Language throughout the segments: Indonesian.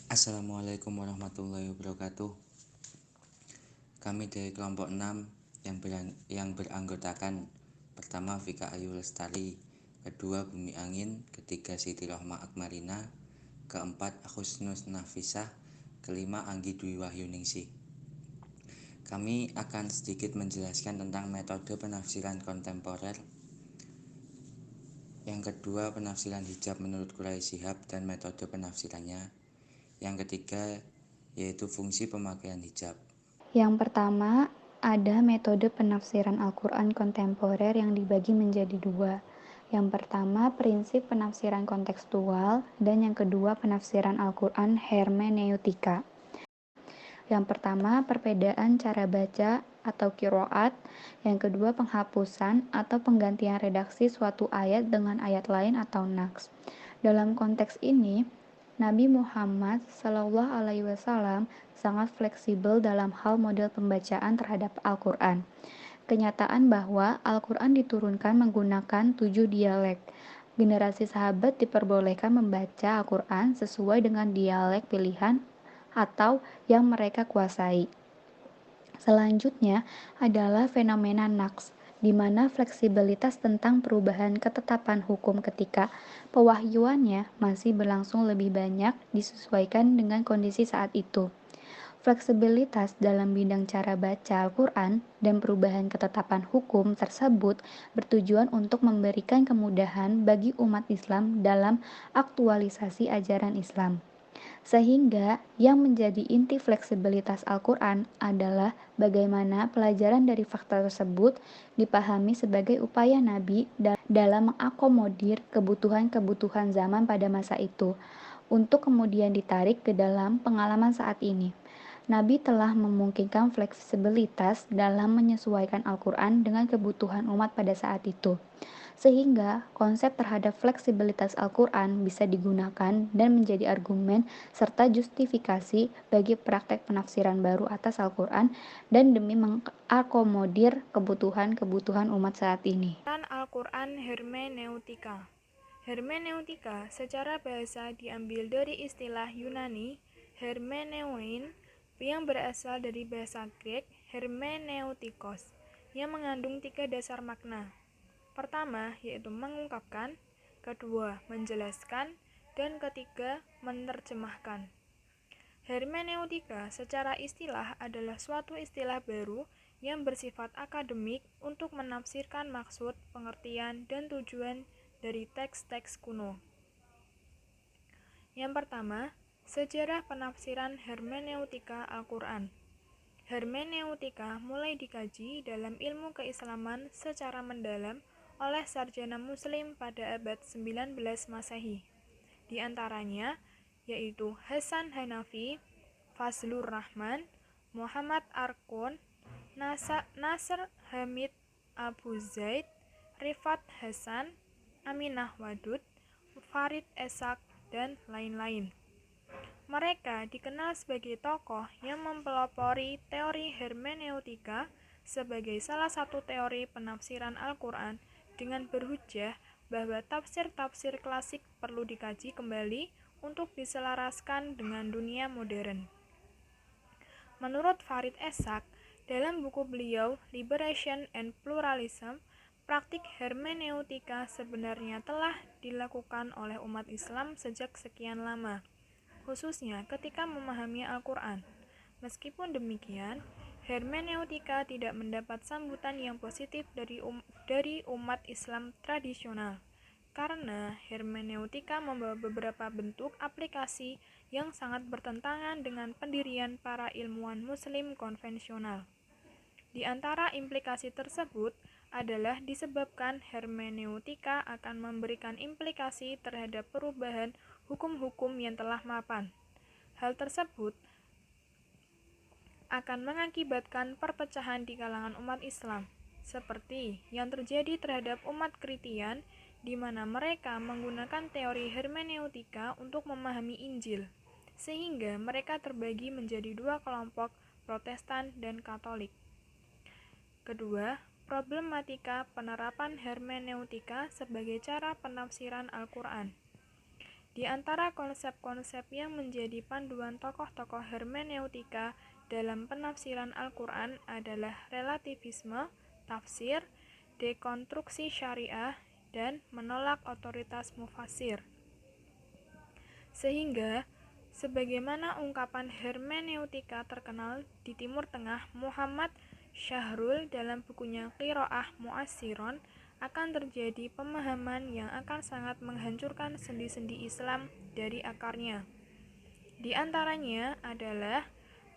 Assalamualaikum warahmatullahi wabarakatuh. Kami dari kelompok 6 yang beranggotakan pertama Vika Ayu Lestari, kedua Bumi Angin, ketiga Siti Rohma Akmalina, keempat Husnus Nafisah, kelima Anggi Dwi Wahyuningsih. Kami akan sedikit menjelaskan tentang metode penafsiran kontemporer. Yang kedua, penafsiran hijab menurut Quraish Shihab dan metode penafsirannya. Yang ketiga, yaitu fungsi pemakaian hijab. Yang pertama, ada metode penafsiran Al-Quran kontemporer yang dibagi menjadi dua. Yang pertama, prinsip penafsiran kontekstual, dan yang kedua, penafsiran Al-Quran hermeneutika. Yang pertama, perbedaan cara baca atau qiraat. Yang kedua, penghapusan atau penggantian redaksi suatu ayat dengan ayat lain atau naqs. Dalam konteks ini, Nabi Muhammad SAW sangat fleksibel dalam hal model pembacaan terhadap Al-Quran. Kenyataan bahwa Al-Quran diturunkan menggunakan 7 dialek. Generasi sahabat diperbolehkan membaca Al-Quran sesuai dengan dialek pilihan atau yang mereka kuasai. Selanjutnya adalah fenomena naqs, di mana fleksibilitas tentang perubahan ketetapan hukum ketika pewahyuannya masih berlangsung lebih banyak disesuaikan dengan kondisi saat itu. Fleksibilitas dalam bidang cara baca Al-Quran dan perubahan ketetapan hukum tersebut bertujuan untuk memberikan kemudahan bagi umat Islam dalam aktualisasi ajaran Islam. Sehingga yang menjadi inti fleksibilitas Al-Quran adalah bagaimana pelajaran dari fakta tersebut dipahami sebagai upaya Nabi dalam mengakomodir kebutuhan-kebutuhan zaman pada masa itu, untuk kemudian ditarik ke dalam pengalaman saat ini. Nabi telah memungkinkan fleksibilitas dalam menyesuaikan Al-Quran dengan kebutuhan umat pada saat itu, sehingga konsep terhadap fleksibilitas Al-Quran bisa digunakan dan menjadi argumen serta justifikasi bagi praktek penafsiran baru atas Al-Quran dan demi mengakomodir kebutuhan-kebutuhan umat saat ini. Al-Quran hermeneutika. Hermeneutika secara bahasa diambil dari istilah Yunani hermeneuin yang berasal dari bahasa Grek hermeneutikos, yang mengandung 3 dasar makna. Pertama, yaitu mengungkapkan, kedua, menjelaskan, dan ketiga, menerjemahkan. Hermeneutika secara istilah adalah suatu istilah baru yang bersifat akademik untuk menafsirkan maksud, pengertian, dan tujuan dari teks-teks kuno. Yang pertama, sejarah penafsiran hermeneutika Al-Quran. Hermeneutika mulai dikaji dalam ilmu keislaman secara mendalam oleh sarjana muslim pada abad 19 Masehi. Di antaranya yaitu Hasan Hanafi, Fazlur Rahman, Muhammad Arkon, Nasr Hamid Abu Zaid, Rifat Hasan, Aminah Wadud, Farid Esak, dan lain-lain. Mereka dikenal sebagai tokoh yang mempelopori teori hermeneutika sebagai salah satu teori penafsiran Al-Quran dengan berhujjah bahwa tafsir-tafsir klasik perlu dikaji kembali untuk diselaraskan dengan dunia modern. Menurut Farid Esak, dalam buku beliau Liberation and Pluralism, praktik hermeneutika sebenarnya telah dilakukan oleh umat Islam sejak sekian lama, khususnya ketika memahami Al-Quran. Meskipun demikian, hermeneutika tidak mendapat sambutan yang positif dari umat Islam tradisional, karena hermeneutika membawa beberapa bentuk aplikasi yang sangat bertentangan dengan pendirian para ilmuwan muslim konvensional. Di antara implikasi tersebut adalah disebabkan hermeneutika akan memberikan implikasi terhadap perubahan hukum-hukum yang telah mapan. Hal tersebut akan mengakibatkan perpecahan di kalangan umat Islam, seperti yang terjadi terhadap umat Kristen, di mana mereka menggunakan teori hermeneutika untuk memahami Injil, sehingga mereka terbagi menjadi 2 kelompok, Protestan dan Katolik. Kedua, problematika penerapan hermeneutika sebagai cara penafsiran Al-Quran. Di antara konsep-konsep yang menjadi panduan tokoh-tokoh hermeneutika dalam penafsiran Al-Quran adalah relativisme, tafsir, dekonstruksi syariah, dan menolak otoritas mufassir. Sehingga, sebagaimana ungkapan hermeneutika terkenal di Timur Tengah Muhammad Syahrul dalam bukunya Qiraah Mu'assiron, akan terjadi pemahaman yang akan sangat menghancurkan sendi-sendi Islam dari akarnya. Di antaranya adalah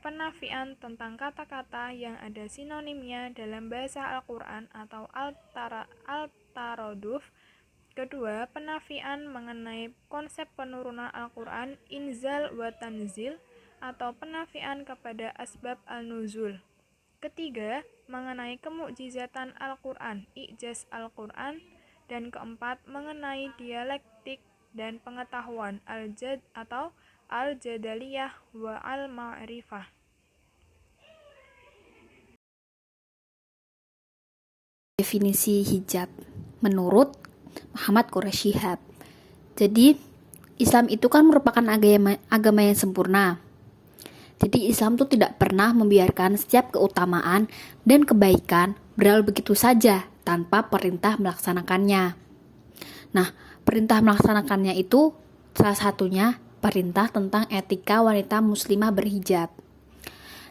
penafian tentang kata-kata yang ada sinonimnya dalam bahasa Al-Quran atau al-taroduf. Kedua, penafian mengenai konsep penurunan Al-Quran, inzal wa tanzil, atau penafian kepada asbab al-nuzul. Ketiga, mengenai kemukjizatan Al-Quran, i'jaz Al-Quran. Dan keempat, mengenai dialektik dan pengetahuan al-jadaliyah wa al-ma'rifah. Definisi hijab menurut Muhammad Quraisy Shihab. Jadi, Islam itu kan merupakan agama yang sempurna. Jadi Islam itu tidak pernah membiarkan setiap keutamaan dan kebaikan berlalu begitu saja tanpa perintah melaksanakannya. Nah, perintah melaksanakannya itu salah satunya perintah tentang etika wanita muslimah berhijab.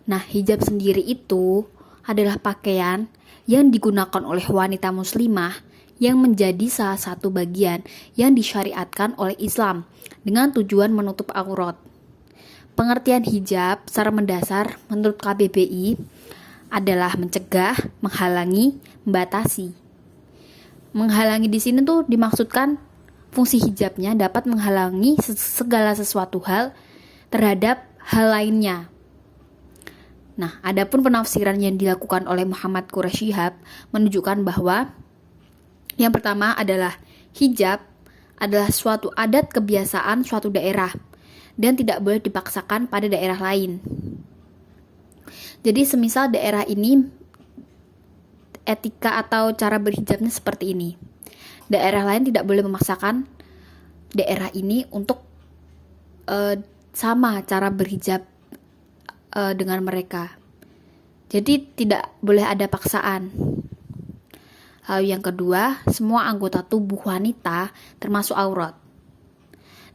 Nah, hijab sendiri itu adalah pakaian yang digunakan oleh wanita muslimah yang menjadi salah satu bagian yang disyariatkan oleh Islam dengan tujuan menutup aurat. Pengertian hijab secara mendasar menurut KBBI adalah mencegah, menghalangi, membatasi. Menghalangi di sini tuh dimaksudkan fungsi hijabnya dapat menghalangi segala sesuatu hal terhadap hal lainnya. Nah, adapun penafsiran yang dilakukan oleh Muhammad Quraisy Shihab menunjukkan bahwa yang pertama adalah hijab adalah suatu adat kebiasaan suatu daerah dan tidak boleh dipaksakan pada daerah lain. Jadi semisal daerah ini etika atau cara berhijabnya seperti ini. Daerah lain tidak boleh memaksakan daerah ini untuk sama cara berhijab dengan mereka. Jadi tidak boleh ada paksaan. Lalu yang kedua, semua anggota tubuh wanita termasuk aurat.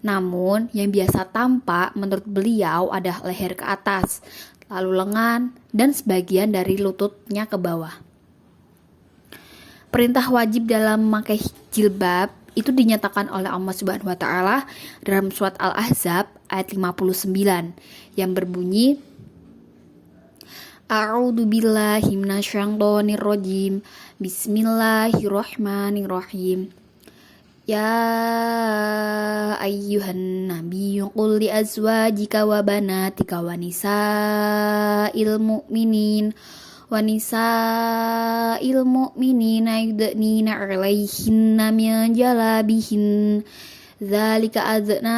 Namun, yang biasa tampak menurut beliau adalah leher ke atas, lalu lengan, dan sebagian dari lututnya ke bawah. Perintah wajib dalam memakai jilbab itu dinyatakan oleh Allah Subhanahu wa taala dalam surat Al-Ahzab ayat 59 yang berbunyi A'udzu billahi minasyaitonir rajim. Bismillahirrahmanirrahim. Ya ayyuhan nabiyyu qul li azwajika wa banatika wa nisa'il mu'minina yudnina 'alaihinna min jalabihin. Dzalika adzna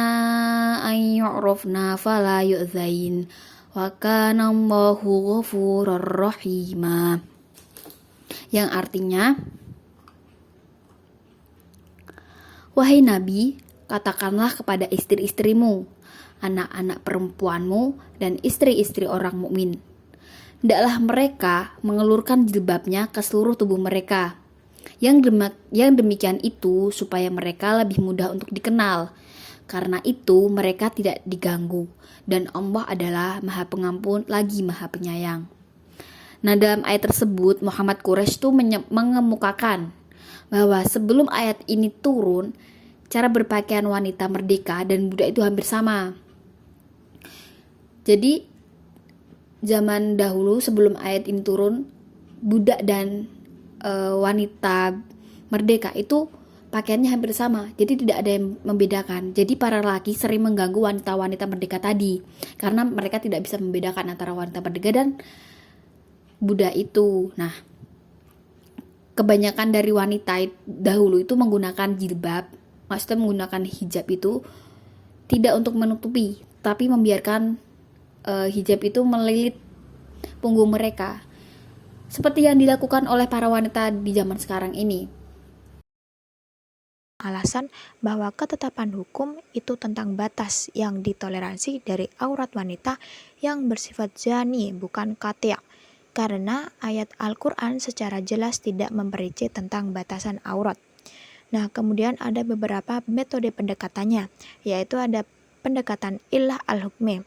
an yu'rafna fala yu'zain. Wa kana Allahu ghafurur rahima. Yang artinya, wahai Nabi, katakanlah kepada istri-istrimu, anak-anak perempuanmu, dan istri-istri orang mukmin, hendaklah mereka mengelurkan jilbabnya ke seluruh tubuh mereka. Yang demikian itu supaya mereka lebih mudah untuk dikenal. Karena itu mereka tidak diganggu, dan Allah adalah Maha Pengampun lagi Maha Penyayang. Nah, dalam ayat tersebut Muhammad Quraisy itu mengemukakan bahwa sebelum ayat ini turun, cara berpakaian wanita merdeka dan budak itu hampir sama. Jadi zaman dahulu sebelum ayat ini turun, budak dan wanita merdeka itu pakaiannya hampir sama, jadi tidak ada yang membedakan. Jadi para lelaki sering mengganggu wanita-wanita merdeka tadi karena mereka tidak bisa membedakan antara wanita merdeka dan budak itu. Nah, kebanyakan dari wanita dahulu itu menggunakan jilbab, maksudnya menggunakan hijab itu tidak untuk menutupi, tapi membiarkan hijab itu melilit punggung mereka, seperti yang dilakukan oleh para wanita di zaman sekarang ini. alasan bahwa ketetapan hukum itu tentang batas yang ditoleransi dari aurat wanita yang bersifat jani, bukan qati', karena ayat Al-Quran secara jelas tidak memperinci tentang batasan aurat. Nah, kemudian ada beberapa metode pendekatannya, yaitu ada pendekatan illah al-hukmi,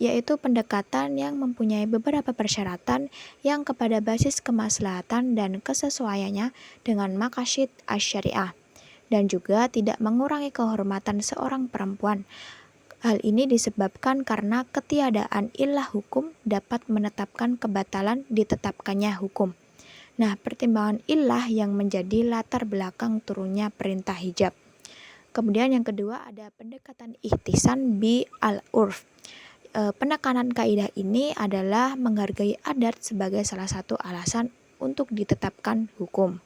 yaitu pendekatan yang mempunyai beberapa persyaratan yang kepada basis kemaslahatan dan kesesuaiannya dengan maqasid asy-syariah, dan juga tidak mengurangi kehormatan seorang perempuan. Hal ini disebabkan karena ketiadaan illah hukum dapat menetapkan kebatalan ditetapkannya hukum. Nah, pertimbangan illah yang menjadi latar belakang turunnya perintah hijab. Kemudian yang kedua ada pendekatan ihtisan bi al-urf. Penekanan kaidah ini adalah menghargai adat sebagai salah satu alasan untuk ditetapkan hukum.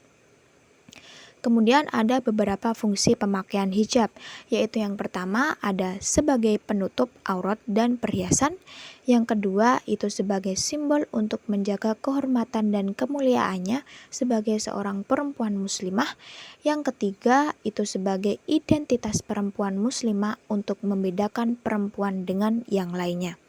Kemudian ada beberapa fungsi pemakaian hijab, yaitu yang pertama ada sebagai penutup aurat dan perhiasan, yang kedua itu sebagai simbol untuk menjaga kehormatan dan kemuliaannya sebagai seorang perempuan muslimah, yang ketiga itu sebagai identitas perempuan muslimah untuk membedakan perempuan dengan yang lainnya.